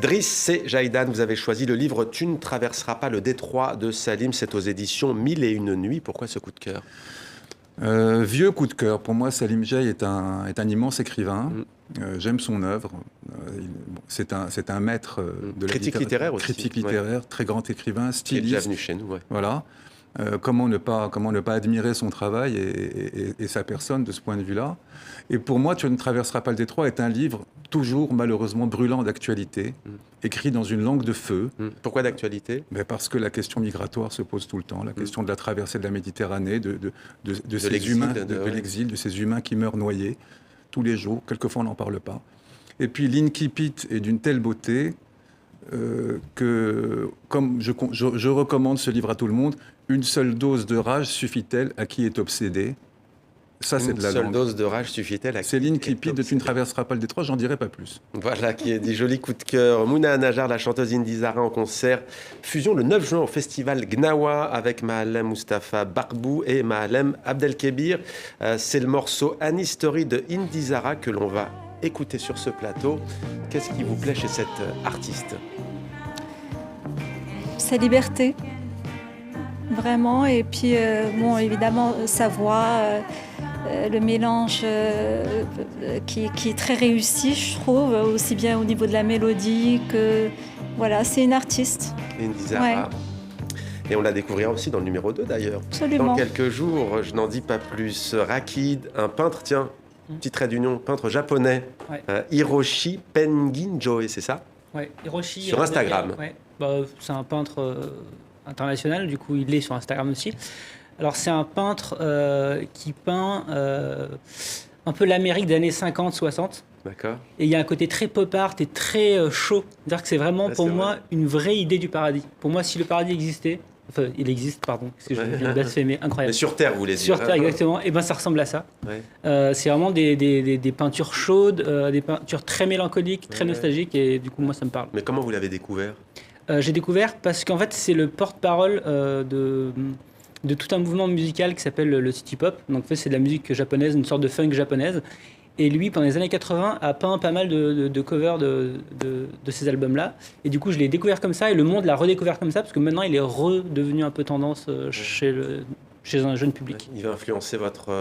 Driss C. Jaïdan, vous avez choisi le livre « Tu ne traverseras pas le détroit » de Salim. C'est aux éditions 1001 nuits. Pourquoi ce coup de cœur? Vieux coup de cœur. Pour moi, Salim Jay est un immense écrivain. J'aime son œuvre. C'est un maître de la critique littéraire aussi. Critique littéraire, très grand écrivain, styliste. Il est déjà venu chez nous. Ouais. Voilà. Comment ne pas admirer son travail et sa personne de ce point de vue-là. Et pour moi, Tu ne traverseras pas le détroit est un livre toujours malheureusement brûlant d'actualité, écrit dans une langue de feu. Pourquoi d'actualité? Parce que la question migratoire se pose tout le temps, la question de la traversée de la Méditerranée, de ces humains, de l'exil, de ces humains qui meurent noyés tous les jours. Quelquefois, on n'en parle pas. Et puis, l'incipit est d'une telle beauté que, comme je recommande ce livre à tout le monde, une seule dose de rage suffit-elle à qui est obsédé? Ça, c'est de la langue. Une seule dose de rage suffit-elle à qui C'est l'incipit de Tu ne traverseras pas le détroit, j'en dirai pas plus. Voilà, qui est dit joli coup de cœur. Mouna Najar, la chanteuse Indy Zara en concert. Fusion le 9 juin au festival Gnawa avec Mahalem Mustafa Barbou et Mahalem Abdelkebir. C'est le morceau An History de Indy Zara que l'on va écouter sur ce plateau. Qu'est-ce qui vous plaît chez cette artiste? Sa liberté, vraiment. Et puis, bon, évidemment, sa voix, le mélange qui est très réussi, je trouve, aussi bien au niveau de la mélodie que... Voilà, c'est une artiste. Indy Zara. Ouais. Et on la découvrira aussi dans le numéro 2 d'ailleurs. Absolument. Dans quelques jours, je n'en dis pas plus. Rakid, un peintre, tiens, petit trait d'union, peintre japonais, Hiroshi Penginjoe, c'est ça? Oui, Hiroshi. Sur Instagram. Ouais. C'est un peintre international, du coup il est sur Instagram aussi. Alors c'est un peintre qui peint un peu l'Amérique des années 50-60. D'accord. Et il y a un côté très pop art et très chaud. C'est-à-dire que c'est vraiment pour moi une vraie idée du paradis. Pour moi, si le paradis existait, enfin il existe, pardon, parce que je viens de blasphémer, incroyable. Mais sur Terre, vous voulez dire. Sur Terre, exactement. Et ben ça ressemble à ça. Ouais. C'est vraiment des peintures chaudes, des peintures très mélancoliques, très nostalgiques, et du coup moi ça me parle. Mais comment vous l'avez découvert? J'ai découvert parce qu'en fait c'est le porte-parole de tout un mouvement musical qui s'appelle le city pop. Donc en fait c'est de la musique japonaise, une sorte de funk japonaise. Et lui, pendant les années 80, a peint pas mal de covers de ces albums-là. Et du coup, je l'ai découvert comme ça, et le monde l'a redécouvert comme ça, parce que maintenant, il est redevenu un peu tendance chez un jeune public. Il va influencer votre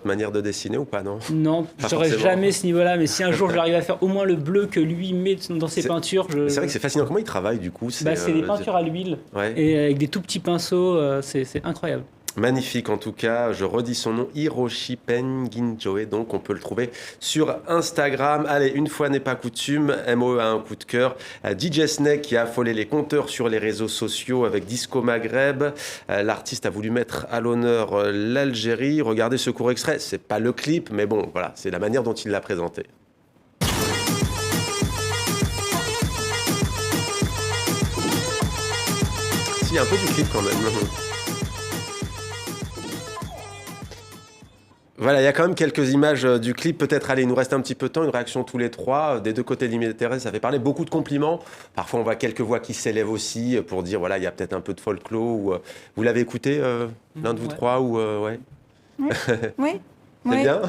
manière de dessiner ou pas, non? Non, je n'aurai jamais ce niveau-là, mais si un jour j'arrive à faire au moins le bleu que lui met dans ses peintures... C'est vrai que c'est fascinant. Comment il travaille, du coup? C'est des peintures à l'huile, et avec des tout petits pinceaux, c'est incroyable. Magnifique en tout cas, je redis son nom, Hiroshi Penginjoe, donc on peut le trouver sur Instagram. Allez, une fois n'est pas coutume, MOE a un coup de cœur. DJ Snake qui a affolé les compteurs sur les réseaux sociaux avec Disco Maghreb. L'artiste a voulu mettre à l'honneur l'Algérie. Regardez ce court extrait, c'est pas le clip, mais bon, voilà, c'est la manière dont il l'a présenté. Si, il y a un peu du clip quand même. Voilà, il y a quand même quelques images du clip. Peut-être, allez, il nous reste un petit peu de temps, une réaction tous les trois. Des deux côtés de l'Imméditerranée, ça fait parler. Beaucoup de compliments. Parfois, on voit quelques voix qui s'élèvent aussi pour dire, voilà, il y a peut-être un peu de folklore. Ou, vous l'avez écouté, l'un de vous trois ou, ouais. Oui. C'est bien.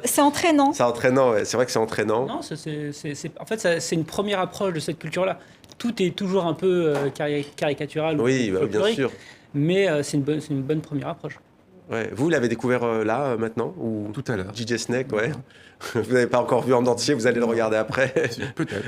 C'est entraînant. C'est entraînant, ouais. C'est vrai que c'est entraînant. Non, en fait, c'est une première approche de cette culture-là. Tout est toujours un peu caricatural. Oui, ou bien sûr. Mais c'est une bonne première approche. Ouais. Vous l'avez découvert là, maintenant ou... Tout à l'heure. DJ Snake, ouais. Vous n'avez pas encore vu en entier, vous allez le regarder après. Peut-être.